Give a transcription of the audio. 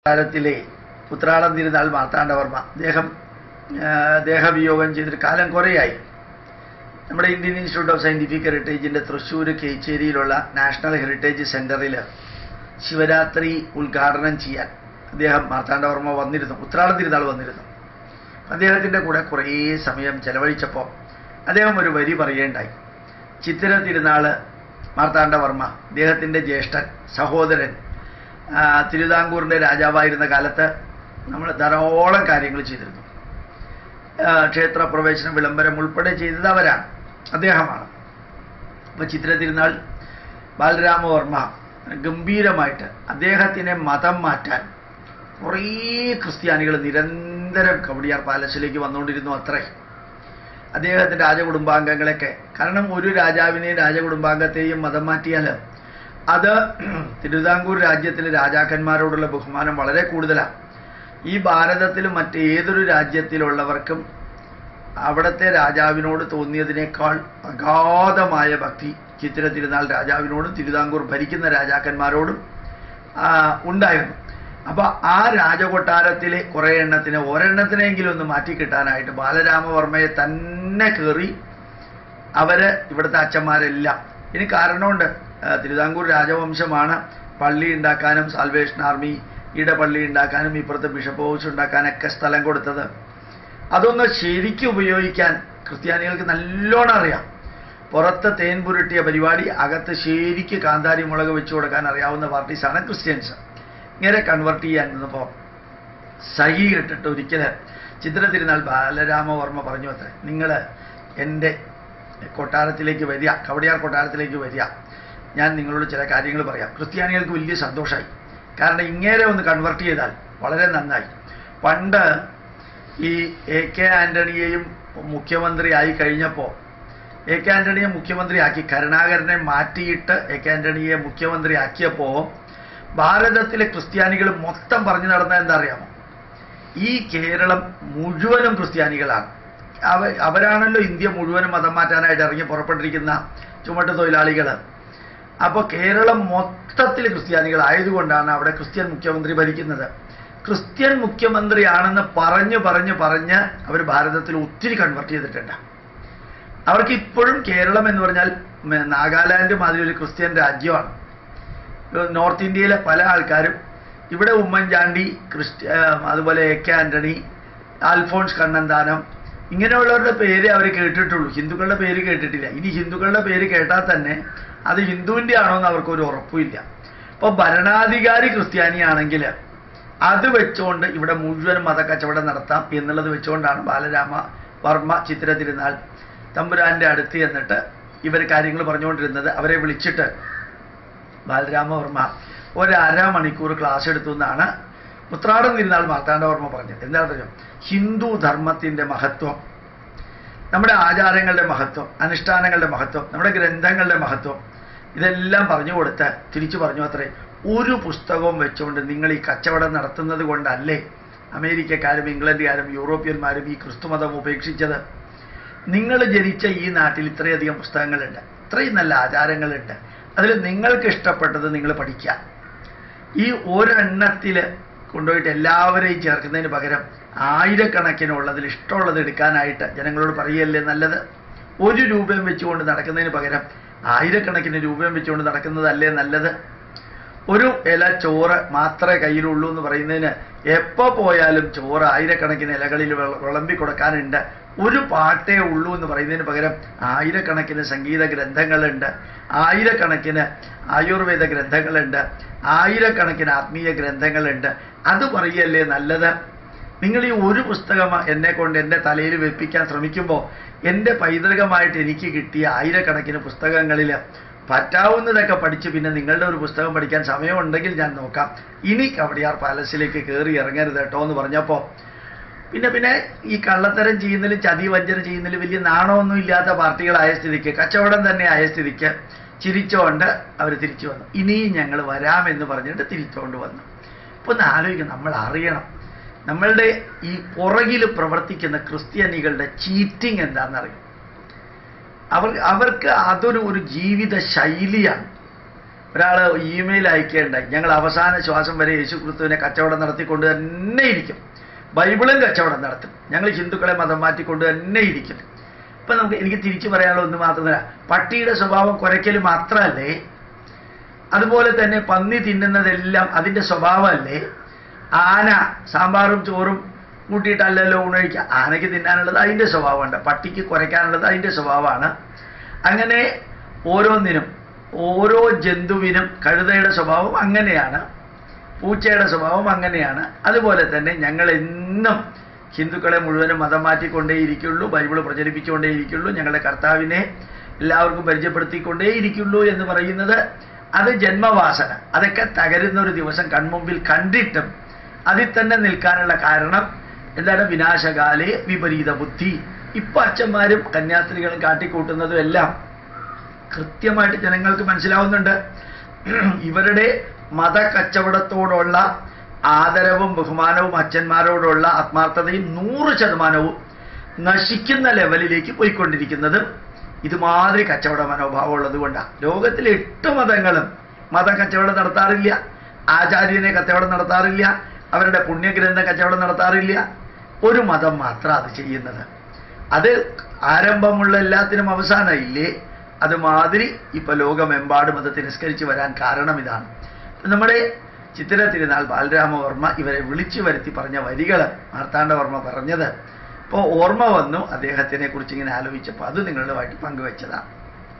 കാലത്തിലെ ഉത്രാടം തിരുനാൾ മാർത്താണ്ഡവർമ്മ ദേഹവിയോഗം ചെയ്തൊരു കാലം കുറേയായി. നമ്മുടെ ഇന്ത്യൻ ഇൻസ്റ്റിറ്റ്യൂട്ട് ഓഫ് സയൻറ്റിഫിക് ഹെറിറ്റേജിൻ്റെ തൃശ്ശൂർ കേച്ചേരിയിലുള്ള നാഷണൽ ഹെറിറ്റേജ് സെൻറ്ററിൽ ശിവരാത്രി ഉദ്ഘാടനം ചെയ്യാൻ മാർത്താണ്ഡവർമ്മ വന്നിരുന്നു. ഉത്രാടം തിരുനാൾ വന്നിരുന്നു. അദ്ദേഹത്തിൻ്റെ കൂടെ കുറേ സമയം ചെലവഴിച്ചപ്പോൾ അദ്ദേഹം ഒരു വരി പറയുകയുണ്ടായി. ചിത്തിര തിരുനാൾ മാർത്താണ്ഡവർമ്മ, അദ്ദേഹത്തിൻ്റെ ജ്യേഷ്ഠൻ സഹോദരൻ, തിരുവിതാംകൂറിൻ്റെ രാജാവായിരുന്ന കാലത്ത് നമ്മൾ ധാരാളം കാര്യങ്ങൾ ചെയ്തിരുന്നു. ക്ഷേത്ര പ്രവേശന വിളംബരം ഉൾപ്പെടെ ചെയ്തത് അവരാണ്, അദ്ദേഹമാണ്. അപ്പോൾ ചിത്തിര തിരുനാൾ ബാലരാമവർമ്മ ഗംഭീരമായിട്ട് അദ്ദേഹത്തിനെ മതം മാറ്റാൻ കുറേ ക്രിസ്ത്യാനികൾ നിരന്തരം കവടിയാർ പാലസിലേക്ക് വന്നുകൊണ്ടിരുന്നു. അത്രേ അദ്ദേഹത്തിൻ്റെ രാജകുടുംബാംഗങ്ങളൊക്കെ, കാരണം ഒരു രാജാവിനെയും രാജകുടുംബാംഗത്തെയും മതം മാറ്റിയാൽ അത് തിരുവിതാംകൂർ രാജ്യത്തിലെ രാജാക്കന്മാരോടുള്ള ബഹുമാനം വളരെ കൂടുതലാണ്. ഈ ഭാരതത്തിലും മറ്റേതൊരു രാജ്യത്തിലുള്ളവർക്കും അവിടുത്തെ രാജാവിനോട് തോന്നിയതിനേക്കാൾ അഗാധമായ ഭക്തി ചിത്തിര തിരുനാൾ രാജാവിനോടും തിരുവിതാംകൂർ ഭരിക്കുന്ന രാജാക്കന്മാരോടും ഉണ്ടായിരുന്നു. അപ്പോൾ ആ രാജകൊട്ടാരത്തിലെ കുറേ എണ്ണത്തിന് ഒരെണ്ണത്തിനെങ്കിലും ഒന്ന് മാറ്റിക്കിട്ടാനായിട്ട് ബാലരാമവർമ്മയെ തന്നെ കയറി ഇവിടുത്തെ അച്ഛന്മാരെല്ലാം. ഇനി കാരണമുണ്ട്. തിരുവിതാംകൂർ രാജവംശമാണ് പള്ളി ഉണ്ടാക്കാനും സാൽവേഷൻ ആർമിയുടെ പള്ളി ഉണ്ടാക്കാനും ഇപ്പുറത്തെ ബിഷപ്പ് ഹൗസ് ഉണ്ടാക്കാനൊക്കെ സ്ഥലം കൊടുത്തത്. അതൊന്ന് ശരിക്കും ഉപയോഗിക്കാൻ ക്രിസ്ത്യാനികൾക്ക് നല്ലോണം അറിയാം. പുറത്ത് തേൻ പുരട്ടിയ പരിപാടി, അകത്ത് ശരിക്ക് കാന്താരി മുളക് വെച്ചു കൊടുക്കാൻ അറിയാവുന്ന പാർട്ടീസാണ് ക്രിസ്ത്യൻസ്. ഇങ്ങനെ കൺവെർട്ട് ചെയ്യാൻ നിന്നപ്പോൾ സഹി കെട്ടിട്ട് ഒരിക്കൽ ചിത്തിര തിരുനാൾ ബാലരാമവർമ്മ പറഞ്ഞു അത്രേ, നിങ്ങൾ എൻ്റെ കൊട്ടാരത്തിലേക്ക് വരിക, കവടിയാർ കൊട്ടാരത്തിലേക്ക് വരിക, ഞാൻ നിങ്ങളോട് ചില കാര്യങ്ങൾ പറയാം. ക്രിസ്ത്യാനികൾക്ക് വലിയ സന്തോഷമായി. കാരണം ഇങ്ങേരെ ഒന്ന് കൺവെർട്ട് ചെയ്താൽ വളരെ നന്നായി. പണ്ട് ഈ AK ആൻ്റണിയെയും മുഖ്യമന്ത്രിയായി കഴിഞ്ഞപ്പോൾ AK ആൻ്റണിയെ മുഖ്യമന്ത്രിയാക്കി, കരുണാകരനെ മാറ്റിയിട്ട് AK ആൻ്റണിയെ മുഖ്യമന്ത്രിയാക്കിയപ്പോൾ ഭാരതത്തിലെ ക്രിസ്ത്യാനികൾ മൊത്തം പറഞ്ഞു നടന്നത് എന്താ അറിയാമോ? ഈ കേരളം മുഴുവനും ക്രിസ്ത്യാനികളാണ്. അവരാണല്ലോ ഇന്ത്യ മുഴുവനും മതം മാറ്റാനായിട്ട് ഇറങ്ങി പുറപ്പെട്ടിരിക്കുന്ന ചുമട്ട് തൊഴിലാളികൾ. അപ്പോൾ കേരളം മൊത്തത്തിൽ ക്രിസ്ത്യാനികളായതുകൊണ്ടാണ് അവിടെ ക്രിസ്ത്യൻ മുഖ്യമന്ത്രി ഭരിക്കുന്നത്. ക്രിസ്ത്യൻ മുഖ്യമന്ത്രിയാണെന്ന് പറഞ്ഞ് അവർ ഭാരതത്തിൽ ഒത്തിരി കൺവെർട്ട് ചെയ്തിട്ടുണ്ട്. അവർക്ക് ഇപ്പോഴും കേരളം എന്ന് പറഞ്ഞാൽ നാഗാലാൻഡ് മാതിരി ഒരു ക്രിസ്ത്യൻ രാജ്യമാണ്. നോർത്ത് ഇന്ത്യയിലെ പല ആൾക്കാരും ഇവിടെ ഉമ്മൻചാണ്ടി, അതുപോലെ AK ആൻ്റണി, അൽഫോൺസ് കണ്ണന്താനം, ഇങ്ങനെയുള്ളവരുടെ പേര് അവർ കേട്ടിട്ടുള്ളൂ. ഹിന്ദുക്കളുടെ പേര് കേട്ടിട്ടില്ല. ഇനി ഹിന്ദുക്കളുടെ പേര് കേട്ടാൽ തന്നെ അത് ഹിന്ദുവിൻ്റെ ആണോ എന്ന് അവർക്കൊരു ഉറപ്പുമില്ല. അപ്പോൾ ഭരണാധികാരി ക്രിസ്ത്യാനിയാണെങ്കിൽ അത് വെച്ചുകൊണ്ട് ഇവിടെ മുഴുവൻ മതക്കച്ചവടം നടത്താം എന്നുള്ളത് വെച്ചുകൊണ്ടാണ് ബാലരാമവർമ്മ ചിത്തിര തിരുനാൾ തമ്പുരാൻ്റെ അടുത്ത് എന്നിട്ട് ഇവർ കാര്യങ്ങൾ പറഞ്ഞുകൊണ്ടിരുന്നത്. അവരെ വിളിച്ചിട്ട് ബാലരാമവർമ്മ ഒരു മണിക്കൂർ ക്ലാസ് എടുത്തു എന്നാണ് ഉത്രാടം തിരുനാൾ മാർത്താണ്ഡവർമ്മ പറഞ്ഞത്. എന്താണെന്ന് അറിയാം? ഹിന്ദു ധർമ്മത്തിൻ്റെ മഹത്വം, നമ്മുടെ ആചാരങ്ങളുടെ മഹത്വം, അനുഷ്ഠാനങ്ങളുടെ മഹത്വം, നമ്മുടെ ഗ്രന്ഥങ്ങളുടെ മഹത്വം, ഇതെല്ലാം പറഞ്ഞു കൊടുത്ത് തിരിച്ചു പറഞ്ഞു അത്രേ, ഒരു പുസ്തകവും വെച്ചുകൊണ്ട് നിങ്ങൾ ഈ കച്ചവടം നടത്തുന്നത് കൊണ്ടല്ലേ അമേരിക്കക്കാരും ഇംഗ്ലണ്ടുകാരും യൂറോപ്യന്മാരും ഈ ക്രിസ്തുമതം ഉപേക്ഷിച്ചത്. നിങ്ങൾ ജനിച്ച ഈ നാട്ടിൽ ഇത്രയധികം പുസ്തകങ്ങളുണ്ട്, ഇത്രയും നല്ല ആചാരങ്ങളുണ്ട്. അതിൽ നിങ്ങൾക്ക് ഇഷ്ടപ്പെട്ടത് നിങ്ങൾ പഠിക്കുക. ഈ ഒരെണ്ണത്തിൽ കൊണ്ടുപോയിട്ട് എല്ലാവരെയും ചേർക്കുന്നതിന് പകരം ആയിരക്കണക്കിനുള്ളതിൽ ഇഷ്ടമുള്ളത് എടുക്കാനായിട്ട് ജനങ്ങളോട് പറയല്ലേ നല്ലത്? 1 രൂപയും വെച്ചുകൊണ്ട് നടക്കുന്നതിന് പകരം ആയിരക്കണക്കിന് രൂപയും വെച്ചുകൊണ്ട് നടക്കുന്നതല്ലേ നല്ലത്? ഒരു ഇല ചോറ് മാത്രമേ കയ്യിലുള്ളൂ എന്ന് പറയുന്നതിന് എപ്പോൾ പോയാലും ചോറ് ആയിരക്കണക്കിന് ഇലകളിൽ വിളമ്പി കൊടുക്കാനുണ്ട്. ഒരു പാട്ടേ ഉള്ളൂ എന്ന് പറയുന്നതിന് പകരം ആയിരക്കണക്കിന് സംഗീത ഗ്രന്ഥങ്ങളുണ്ട്, ആയിരക്കണക്കിന് ആയുർവേദ ഗ്രന്ഥങ്ങളുണ്ട്, ആയിരക്കണക്കിന് ആത്മീയ ഗ്രന്ഥങ്ങളുണ്ട്. അത് പറയല്ലേ നല്ലത്? നിങ്ങൾ ഈ ഒരു പുസ്തകം എന്നെ കൊണ്ട് എൻ്റെ തലയിൽ വെപ്പിക്കാൻ ശ്രമിക്കുമ്പോൾ എൻ്റെ പൈതൃകമായിട്ട് എനിക്ക് കിട്ടിയ ആയിരക്കണക്കിന് പുസ്തകങ്ങളിൽ പറ്റാവുന്നതൊക്കെ പഠിച്ച് പിന്നെ നിങ്ങളുടെ ഒരു പുസ്തകം പഠിക്കാൻ സമയമുണ്ടെങ്കിൽ ഞാൻ നോക്കാം. ഇനി കവടിയാർ പാലസിലേക്ക് കയറി ഇറങ്ങരുത് കേട്ടോ എന്ന് പറഞ്ഞപ്പോൾ പിന്നെ ഈ കള്ളത്തരം ചെയ്യുന്നതിലും ചതി വഞ്ചന ചെയ്യുന്നതിലും വലിയ നാണമൊന്നും ഇല്ലാത്ത പാർട്ടികളായ സ്ഥിതിക്ക്, കച്ചവടം തന്നെ ആയ സ്ഥിതിക്ക് ചിരിച്ചുകൊണ്ട് അവർ തിരിച്ചു വന്നു. ഇനിയും ഞങ്ങൾ വരാമെന്ന് പറഞ്ഞിട്ട് തിരിച്ചുകൊണ്ട് വന്നു. ഇപ്പോൾ ഒന്ന് ആലോചിക്കണം, നമ്മൾ അറിയണം നമ്മളുടെ ഈ പുറകിൽ പ്രവർത്തിക്കുന്ന ക്രിസ്ത്യാനികളുടെ ചീറ്റിംഗ് എന്താണെന്നറിയും. അവർക്ക് അതൊരു ജീവിത ശൈലിയാണ്. ഒരാൾ ഇമെയിൽ അയക്കേണ്ടായി, ഞങ്ങൾ അവസാന ശ്വാസം വരെ യേശുക്രിസ്തുവിനെ കച്ചവടം നടത്തിക്കൊണ്ട് തന്നെ ഇരിക്കും, ബൈബിളും കച്ചവടം നടത്തും, ഞങ്ങൾ ഹിന്ദുക്കളെ മതം മാറ്റിക്കൊണ്ട് തന്നെ ഇരിക്കും. ഇപ്പം എനിക്ക് തിരിച്ചു പറയാനുള്ള ഒന്ന് മാത്രമല്ല, പട്ടിയുടെ സ്വഭാവം കുരയ്ക്കൽ മാത്രമല്ലേ, അതുപോലെ തന്നെ പന്നി തിന്നുന്നതെല്ലാം അതിൻ്റെ സ്വഭാവമല്ലേ. ആന സാമ്പാറും ചോറും കൂട്ടിയിട്ടല്ലല്ലോ ഊണഴിക്കുക, ആനയ്ക്ക് തിന്നാനുള്ളത് അതിൻ്റെ സ്വഭാവമുണ്ട്, പട്ടിക്ക് കുരയ്ക്കാനുള്ളത് അതിൻ്റെ സ്വഭാവമാണ്. അങ്ങനെ ഓരോന്നിനും ഓരോ ജന്തുവിനും കഴുതയുടെ സ്വഭാവം അങ്ങനെയാണ്, പൂച്ചയുടെ സ്വഭാവം അങ്ങനെയാണ്. അതുപോലെ തന്നെ ഞങ്ങൾ എന്നും ഹിന്ദുക്കളെ മുഴുവനും മതം മാറ്റിക്കൊണ്ടേയിരിക്കുള്ളൂ, ബൈബിൾ പ്രചരിപ്പിച്ചുകൊണ്ടേയിരിക്കുള്ളൂ, ഞങ്ങളുടെ കർത്താവിനെ എല്ലാവർക്കും പരിചയപ്പെടുത്തിക്കൊണ്ടേയിരിക്കുള്ളൂ എന്ന് പറയുന്നത് അത് ജന്മവാസന. അതൊക്കെ തകരുന്ന ഒരു ദിവസം കൺമുമ്പിൽ കണ്ടിട്ടും അതിൽ തന്നെ നിൽക്കാനുള്ള കാരണം എന്താണ്? വിനാശകാലേ വിപരീത ബുദ്ധി. ഇപ്പം അച്ഛന്മാരും കന്യാസ്ത്രീകളും കാട്ടിക്കൂട്ടുന്നതും എല്ലാം കൃത്യമായിട്ട് ജനങ്ങൾക്ക് മനസ്സിലാവുന്നുണ്ട്. ഇവരുടെ മതക്കച്ചവടത്തോടുള്ള ആദരവും ബഹുമാനവും അച്ഛന്മാരോടുള്ള ആത്മാർത്ഥതയും 100% നശിക്കുന്ന ലെവലിലേക്ക് പോയിക്കൊണ്ടിരിക്കുന്നതും ഇതുമാതിരി കച്ചവട മനോഭാവം ഉള്ളത് കൊണ്ടാണ്. ലോകത്തിലെ 8 മതങ്ങളും മതക്കച്ചവടം നടത്താറില്ല, ആചാര്യനെ കച്ചവടം നടത്താറില്ല, അവരുടെ പുണ്യഗ്രന്ഥം കച്ചവടം നടത്താറില്ല. ഒരു മതം മാത്രം അത് ചെയ്യുന്നത്. അത് ആരംഭമുള്ള എല്ലാത്തിനും അവസാനമില്ലേ, അതുമാതിരി ഇപ്പം ലോകമെമ്പാടും അത് തിരസ്കരിച്ച് വരാൻ കാരണം ഇതാണ്. നമ്മുടെ ചിത്തിര തിരുനാൾ ബാലരാമവർമ്മ ഇവരെ വിളിച്ചു വരുത്തി പറഞ്ഞ വരികൾ മാർത്താണ്ഡവർമ്മ പറഞ്ഞത് ഇപ്പോൾ ഓർമ്മ വന്നു, അദ്ദേഹത്തിനെ കുറിച്ച് ഇങ്ങനെ ആലോചിച്ചപ്പോൾ അത് നിങ്ങളുമായിട്ട് പങ്കുവെച്ചതാണ്.